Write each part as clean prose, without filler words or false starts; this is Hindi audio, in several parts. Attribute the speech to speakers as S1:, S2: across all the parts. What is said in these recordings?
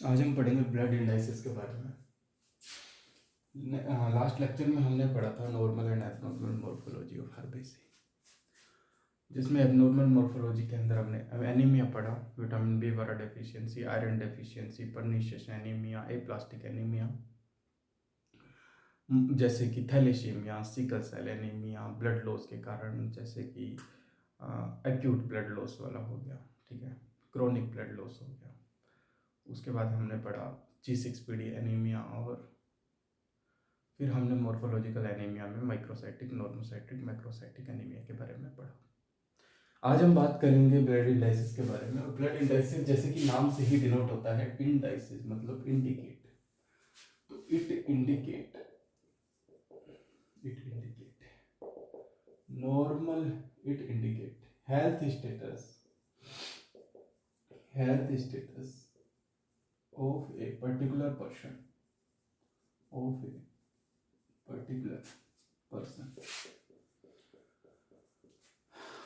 S1: आज हम पढ़ेंगे ब्लड इंडाइसिस के बारे में। लास्ट लेक्चर में हमने पढ़ा था normal and abnormal morphology of RBC, जिसमें एबनॉर्मल मॉर्फोलॉजी के अंदर हमने एनीमिया पढ़ा, विटामिन बी वाला deficiency, iron deficiency, pernicious anaemia, aplastic anaemia, जैसे कि thalassaemia, sickle cell anaemia, blood loss के कारण, जैसे कि एक्यूट ब्लड लॉस वाला हो गया, ठीक है, क्रोनिक ब्लड लॉस हो गया। उसके बाद हमने पढ़ा G6PD एनीमिया, और फिर हमने मॉर्फोलॉजिकल एनीमिया में माइक्रोसाइटिक, नॉर्मोसाइटिक, मैक्रोसाइटिक एनीमिया के बारे में पढ़ा। आज हम बात करेंगे ब्लड इंडाइसिस के बारे में। ब्लड इंडाइसिस जैसे कि नाम से ही डिनोट होता है, इंडाइसिस मतलब इंडिकेट, तो it indicate normal, it indicate health status of a particular person.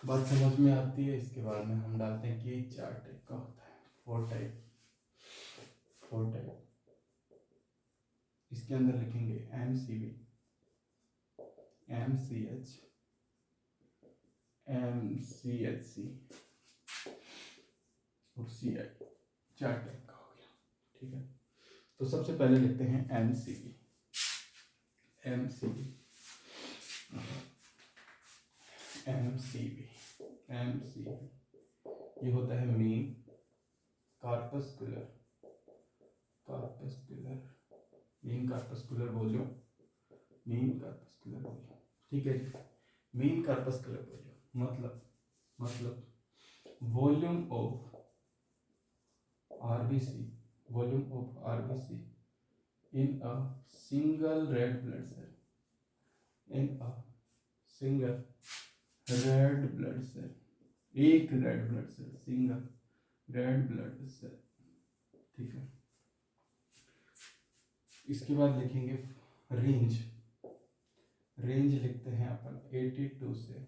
S1: बात समझ में आती है। इसके बाद में हम डालते हैं कि 4 टाइप का होता है, 4 टाइप। इसके अंदर लिखेंगे MCV, MCH, MCHC और CI। 4 टाइप का हो गया, ठीक है। तो सबसे पहले लिखते हैं MCV। MCV ये होता है मीन कार्पस्कुलर वॉल्यूम, ठीक है जी। मीन कार्पस्कुलर वॉल्यूम मतलब volume of RBC in a single red blood cell, एक red blood cell, single red blood cell, ठीक है। इसके बाद लिखेंगे रेंज लिखते हैं अपन 82 से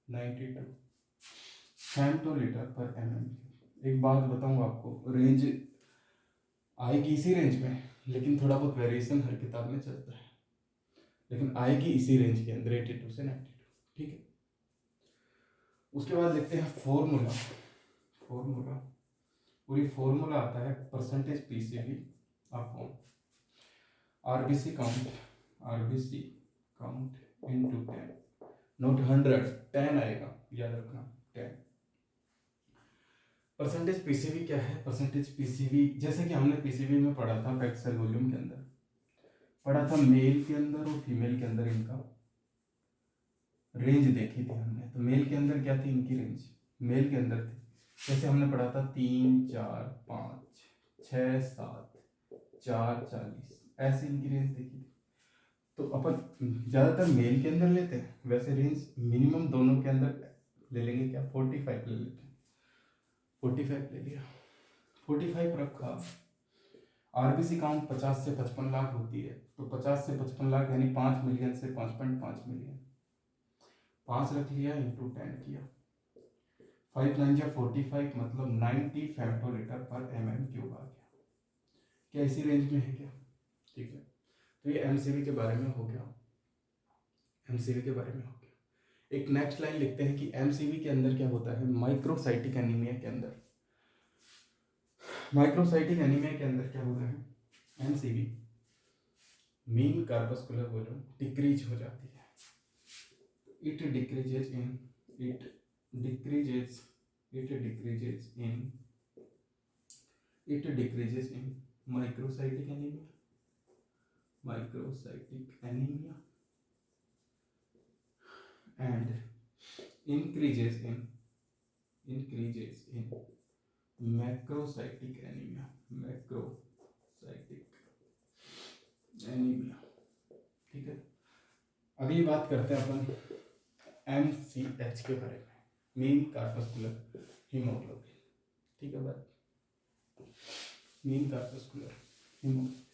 S1: 92 फेम्टोलीटर पर mm। एक बात बताऊं आपको, रेंज आएगी इसी रेंज में, लेकिन थोड़ा बहुत वेरिएशन हर किताब में चलता है, लेकिन आएगी इसी रेंज के अंदर 82 से 92, ठीक है। उसके बाद लिखते हैं फॉर्मूला और ये फॉर्मूला आता है percentage PCV upon RBC count into 10, not 100, 10 आएगा, याद रखना 10। परसेंटेज पीसीवी क्या है? परसेंटेज पीसीवी जैसे कि हमने पीसीवी में पढ़ा था, पैक्ड सेल वॉल्यूम के अंदर पढ़ा था, मेल के अंदर और फीमेल के अंदर इनका रेंज देखी थी हमने। तो मेल के अंदर क्या थी इनकी रेंज? मेल के अंदर थी, जैसे हमने पढ़ा था 3, 4, 5, 6, 7, 4, 40, ऐसे इनकी रेंज देखी थी। तो अपन ज़्यादातर मेल के अंदर लेते हैं, वैसे रेंज मिनिमम दोनों के अंदर ले लेंगे क्या, 45 ले लेते हैं। 45 ले लिया, 45 रखा। आरबीसी काउंट 50 से 55 लाख होती है, तो 50 से 55 लाख यानी 5 मिलियन से 5.5 मिलियन, 5 रख लिया, इंटू 10 किया, 5 9 जा 45, मतलब 90 फेम्टोलीटर पर mm³ आ गया। क्या इसी रेंज में है क्या? ठीक है। तो ये एमसीवी के बारे में हो गया, एक नेक्स्ट लाइन लिखते हैं कि एमसीवी के अंदर क्या होता है, माइक्रोसाइटिक एनीमिया के अंदर क्या होता है, MCV mean corpuscular volume decrease हो जाती है, it decreases in microcytic anaemia and increases in macrocytic anemia, ठीक है। अगली बात करते हैं अपन MCH के बारे में, मीन कार्पस्कुलर हीमोग्लोबिन, ठीक है बात। Mean corpuscular haemoglobin,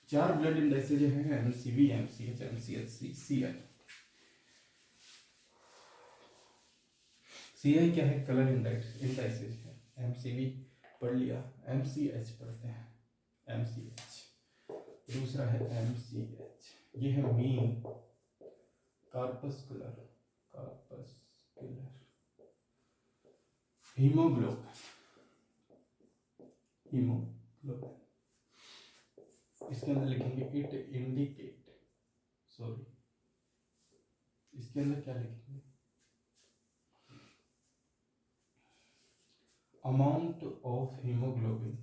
S1: 4 blood indices हैं, MCV, MCH, MCHC, CI। CI क्या है? कलर इंडाइसिस है। MCV पढ़ लिया, MCH पढ़ते हैं, MCH, दूसरा है MCH, ये है मीन कार्पस्कुलर हीमोग्लोबिन, इसके अंदर लिखेंगे इट इंडिकेट, सॉरी इसके अंदर क्या लिखेंगे, amount of haemoglobin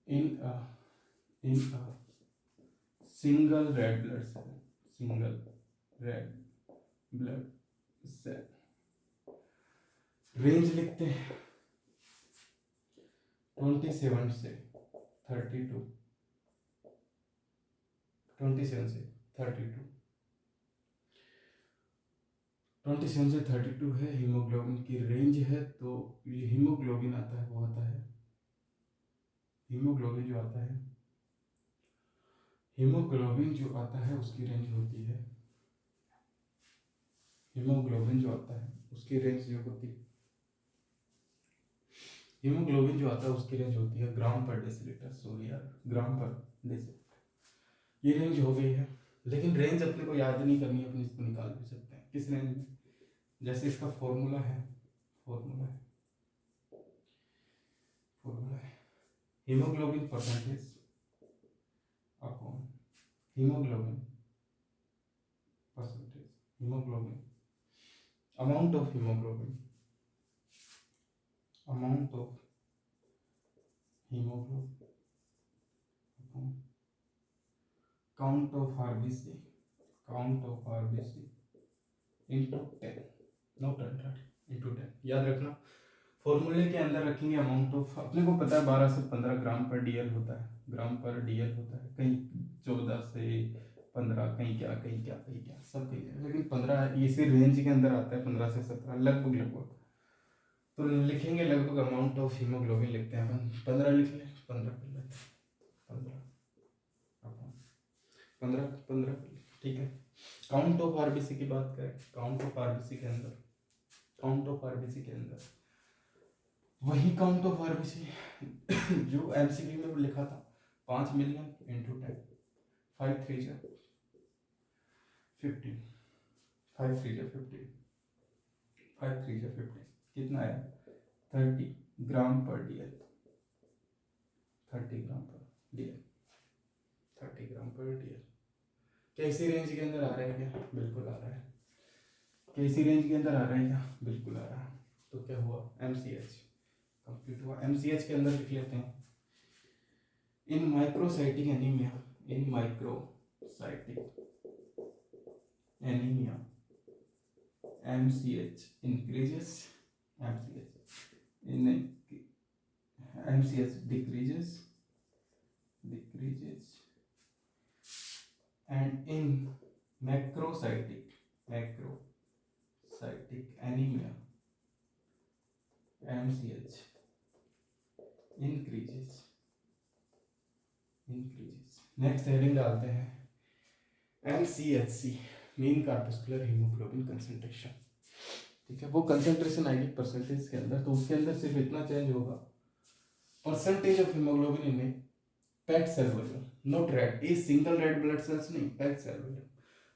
S1: in a single red blood cell, range लिखते हैं 27 से 32, 27 से 32, 27 से 32 है हीमोग्लोबिन की रेंज है। तो ये हीमोग्लोबिन आता है, वो आता है हीमोग्लोबिन जो आता है उसकी रेंज होती है, हीमोग्लोबिन जो आता है उसकी रेंज जो होती है, हीमोग्लोबिन जो आता है उसकी रेंज होती है ग्राम पर डेसीलीटर, सॉरी यार, ग्राम पर डेसीलीटर। ये रेंज हो गई है, लेकिन रेंज अपने को याद नहीं करनी है, अपने इसको निकाल भी सकते हैं किस रेंज में। जैसे इसका फॉर्मूला है haemoglobin percentage upon haemoglobin percentage, haemoglobin amount of haemoglobin upon count of RBC into 10, not 100, into 10। याद रखना, फॉर्मूले के अंदर रखेंगे अमाउंट ऑफ, अपने को पता है 12 से 15 ग्राम पर डीएल होता है, कहीं 14 से 15, कहीं क्या सब कहीं है, लेकिन 15 इसी रेंज के अंदर आता है, 15 से 17 लगभग। तो लिखेंगे लगभग अमाउंट ऑफ हीमोग्लोबिन लिखते हैं अपन, 15 लिख लें, 15 कर लेते हैं, 15 ठीक है। काउंट ऑफ आरबीसी की बात करें, काउंट ऑफ आरबीसी के अंदर वही काउंट ऑफ आरबीसी जो एमसीक्यू में लिखा था, 5 मिलियन इंटू 10, 5 3 जा 15, 5 3 जा 15, 5 3 जा 15, कितना आया 30 ग्राम पर डीएल, 30 ग्राम पर डीएल, 30 ग्राम पर डीएल। कैसी रेंज के अंदर आ रहा है क्या? बिल्कुल आ रहा है। कैसी रेंज के अंदर आ रहा है क्या? बिल्कुल आ रहा है। तो क्या हुआ, एमसीएच कंप्लीट हुआ। एमसीएच के अंदर लिख लेते हैं, in microcytic anaemia, MCH increases, MCH decreases, and in macrocytic anemia, MCH increases। Next heading डालते हैं MCHC, mean corpuscular haemoglobin concentration. ठीक है, वो कंसंट्रेशन आएगी परसेंटेज के अंदर, तो उसके अंदर सिर्फ इतना चेंज होगा, percentage of haemoglobin in packed cell volume, not red, ये सिंगल रेड ब्लड सेल्स नहीं, पैक्ड सेल वॉल्यूम।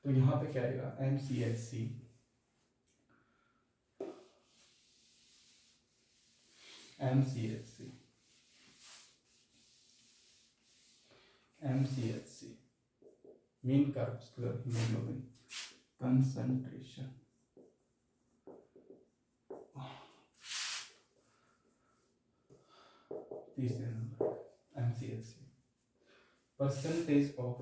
S1: तो यहाँ पे क्या आएगा, MCHC mean corpuscular haemoglobin concentration. तीसरे number MCHC, percentage of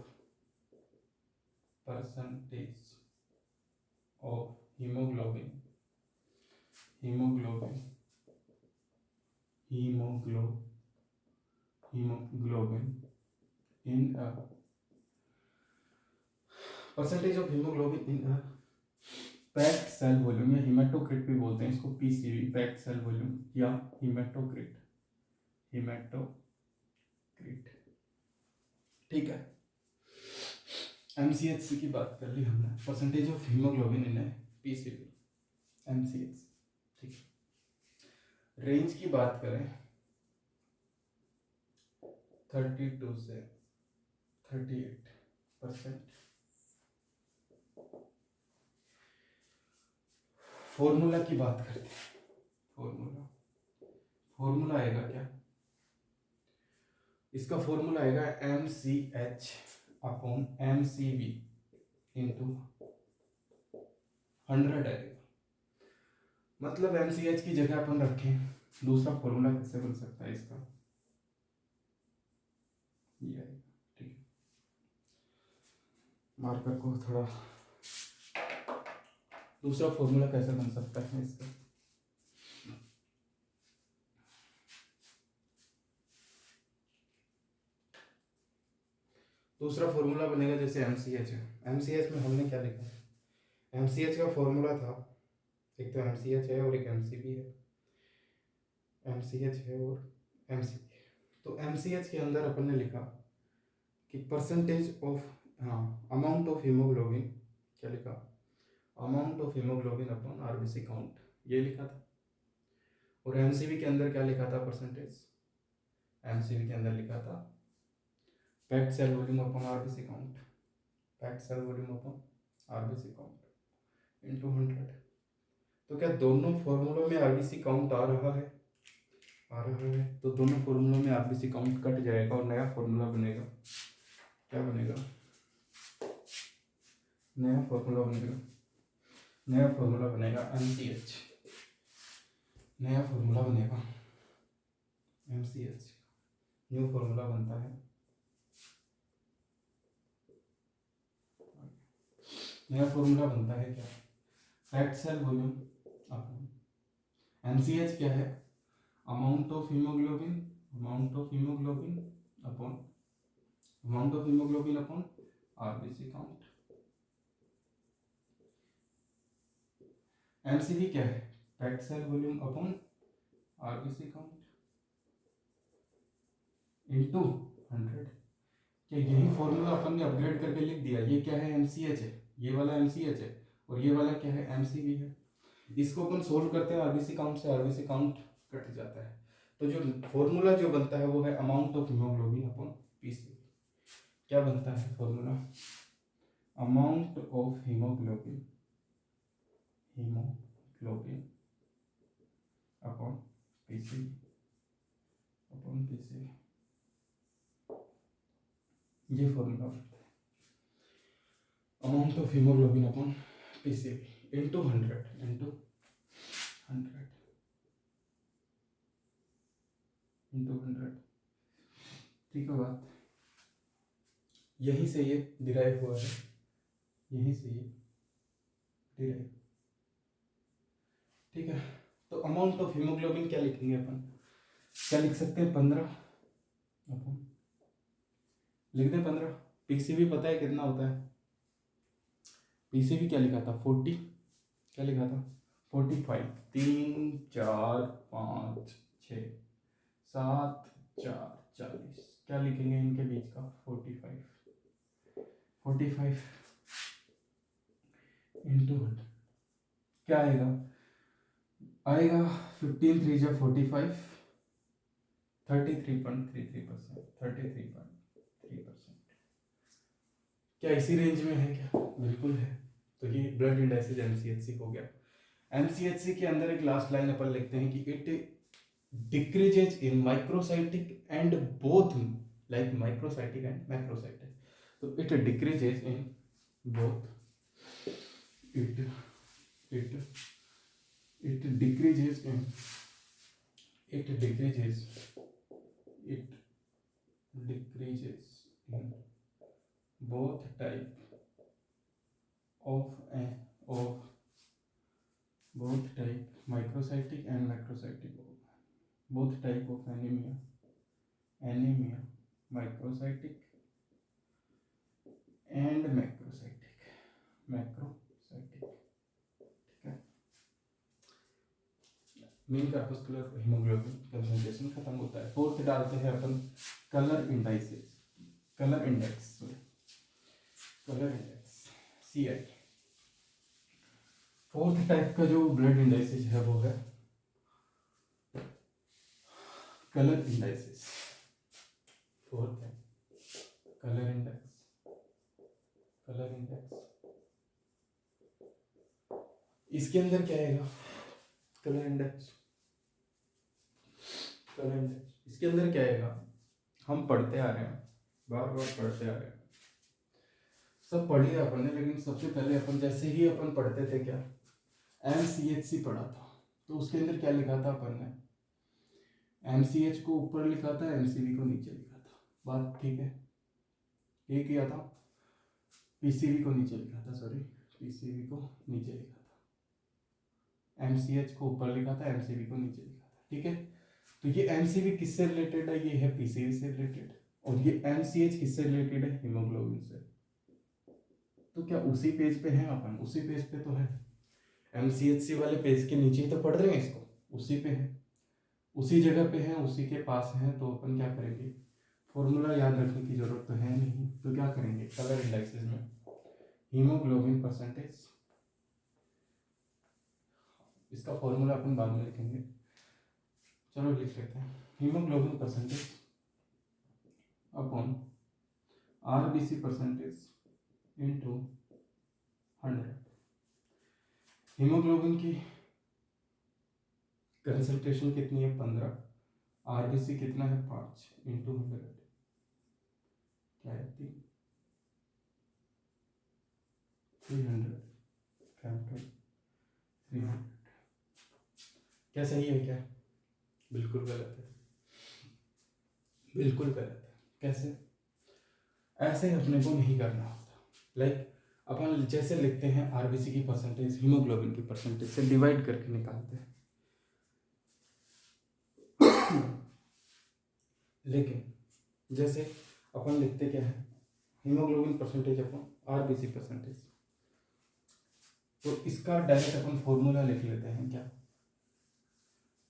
S1: haemoglobin in a percentage of haemoglobin in a packed cell volume, या हीमेटोक्रिट भी बोलते हैं इसको, PCV पैक्ड सेल वॉल्यूम, या हीमेटोक्रिट। ठीक है, MCHC की बात कर ली हमने, percentage of haemoglobin in PCV, MCHC। ठीक है, रेंज की बात करें 32 से 38%। फॉर्मूला की बात करते हैं। फॉर्मूला आएगा क्या? इसका फॉर्मूला आएगा MCH अपॉन MCV इंटू 100 आएगा। मतलब MCH की जगह अपन रखें, दूसरा फॉर्मूला कैसे बन सकता है इसका? ये आएगा, ठीक है। मार्कर को थोड़ा, दूसरा फॉर्मूला कैसे बन सकता है इसका? दूसरा फॉर्मूला बनेगा जैसे MCH है। MCH में हमने क्या लिखा है? MCH का फॉर्मूला था, एक तो MCH है और एक MCV है। MCH है और MCV है। तो MCH के अंदर अपन ने लिखा कि परसेंटेज ऑफ, हाँ, अमाउंट ऑफ हीमोग्लोबिन, क्या लिखा? Amount of haemoglobin upon RBC count, ये लिखा था। और MCV के अंदर क्या लिखा था? परसेंटेज। MCV के अंदर लिखा था packed cell volume upon RBC count, packed cell volume upon RBC count into 100। तो क्या दोनों फॉर्मूलों में RBC काउंट आ रहा है? आ रहा है। तो दोनों फॉर्मूलों में RBC काउंट कट जाएगा और नया फॉर्मूला बनेगा। क्या बनेगा? नया फॉर्मूला बनेगा। नया फॉर्मूला बनेगा MCH। नया फॉर्मूला बनेगा MCH। न्यू फॉर्मूला बनता है, नया फॉर्मूला बनता है क्या? Packed cell volume upon MCH क्या है? Amount of haemoglobin, amount of haemoglobin upon, amount of haemoglobin upon RBC count. MCV क्या है? Packed cell volume upon RBC count into 100। क्या यही फॉर्मूला अपन ने अपग्रेड करके लिख दिया? ये क्या है? MCH है, ये वाला MCH है, और ये वाला क्या है? MCV है। इसको अपन सोल्व करते हैं, RBC काउंट से RBC काउंट कट जाता है। तो जो फॉर्मूला जो बनता है वो है amount of haemoglobin upon PCV। क्या बनता है formula? Amount of haemoglobin, haemoglobin upon PCV, upon PCV। ये फॉर्मूला बनता है amount of haemoglobin upon PCV into 100, into 100, into 100। ठीक है बात? यहीं से ये डिराइव हुआ है, यहीं से ये डिराइव। ठीक है। तो अमाउंट ऑफ हीमोग्लोबिन क्या लिखेंगे अपन? क्या लिख सकते हैं? 15 अपन लिख दें 15। PCV पता है कितना होता है? PCV क्या लिखा था? 40। क्या लिखा था? 45। 3 4 5 6 7 4 40। क्या लिखेंगे इनके बीच का? 45। 45 इंटू 100 क्या आएगा? आएगा 15 3 जा 45, 33.33%, 33.3%। क्या इसी रेंज में है क्या? बिल्कुल है। तो ये ब्लड इंडाइसिस MCHC हो गया। MCHC के अंदर एक लास्ट लाइन अपन लिखते हैं कि it decreases in microcytic and both, like microcytic and macrocytic. तो it decreases in both, it decreases in, it decreases in both type of both type microcytic and macrocytic, both type of anemia microcytic and macrocytic। Mean corpuscular haemoglobin concentration खत्म होता है। फोर्थ डालते हैं अपन colour indices, colour index, colour index CI। Fourth type का जो ब्लड इंडाइसेस है वो है कलर इंडाइसिस, फोर्थ है कलर इंडेक्स, कलर इंडेक्स। इसके अंदर क्या आएगा, कलर इंडेक्स, कलर इंडेक्स। इसके अंदर क्या आएगा, हम पढ़ते आ रहे हैं, बार बार पढ़ते आ रहे हैं, सब पढ़ लिया अपन ने, लेकिन सबसे पहले अपन जैसे ही अपन पढ़ते थे क्या, MCHC पढ़ा था, तो उसके अंदर क्या लिखा था अपन ने, MCH को ऊपर लिखा था, MCV को नीचे लिखा था। बात ठीक है, ये किया था, PCV को नीचे लिखा था, सॉरी PCV को नीचे लिखा था, MCH को ऊपर लिखा था, MCV को नीचे लिखा था, ठीक है। तो ये MCV किससे रिलेटेड है, ये है PCV से रिलेटेड, और ये MCH किससे रिलेटेड है, हीमोग्लोबिन से। तो क्या उसी पेज पे हैं अपन, उसी पेज पे तो है, MCHC वाले पेज के नीचे ही तो पढ़ रहे हैं इसको, उसी पे है, उसी जगह पे है, उसी के पास है। तो अपन क्या करेंगे, फॉर्मूला याद रखने की जरूरत तो है नहीं, तो क्या करेंगे, कलर इंडेक्सेस में हीमोग्लोबिन परसेंटेज, इसका फॉर्मूला अपन बाद में लिखेंगे, चलो लिख लेते हैं, haemoglobin percentage upon RBC percentage into 100। Haemoglobin की कंसंट्रेशन कितनी है, 15, RBC कितना है, 5 इंटू 100, क्या है 300, 300। क्या सही है क्या, बिल्कुल गलत है, बिल्कुल गलत है। कैसे, ऐसे अपने को नहीं करना होता। लाइक अपन जैसे लिखते हैं RBC की परसेंटेज हीमोग्लोबिन की परसेंटेज से डिवाइड करके निकालते हैं, लेकिन जैसे अपन लिखते क्या है, हीमोग्लोबिन परसेंटेज अपन RBC परसेंटेज, तो इसका डायरेक्ट अपन फॉर्मूला लिख लेते हैं क्या,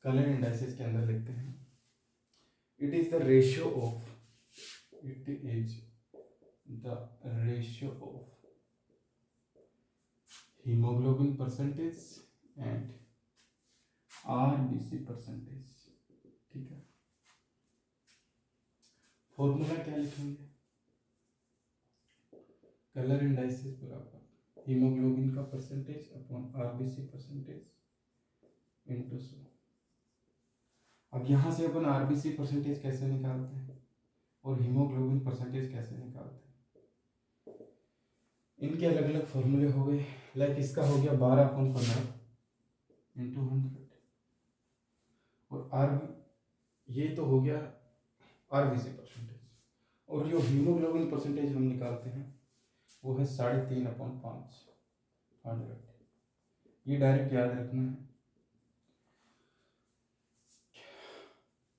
S1: कलर इंडाइसिस के अंदर लिखते हैं, it is the ratio of, it is the ratio of haemoglobin percentage and RBC percentage, ठीक है। फॉर्मूला क्या लिखेंगे, कलर इंडाइसिस बराबर हीमोग्लोबिन का percentage upon RBC percentage into 100। अब यहाँ से अपन RBC परसेंटेज कैसे निकालते हैं और हीमोग्लोबिन परसेंटेज कैसे निकालते हैं, इनके अलग अलग फॉर्मूले हो गए। लाइक इसका हो गया 12/15 इंटू 100, और ये तो हो गया RBC परसेंटेज, और जो हीमोग्लोबिन परसेंटेज हम निकालते हैं वो है 3.5/5 100। ये डायरेक्ट याद रखना है,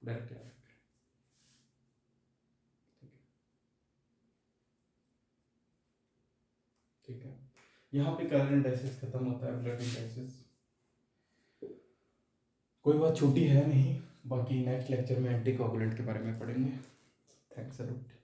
S1: डायरेक्ट याद रखना है, ठीक है। यहाँ पे कलर इंडाइसिस खत्म होता है, ब्लड इंडाइसिस कोई बात छोटी है नहीं। बाकी नेक्स्ट लेक्चर में एंटीकोगुलेंट के बारे में पढ़ेंगे। Thanks a lot.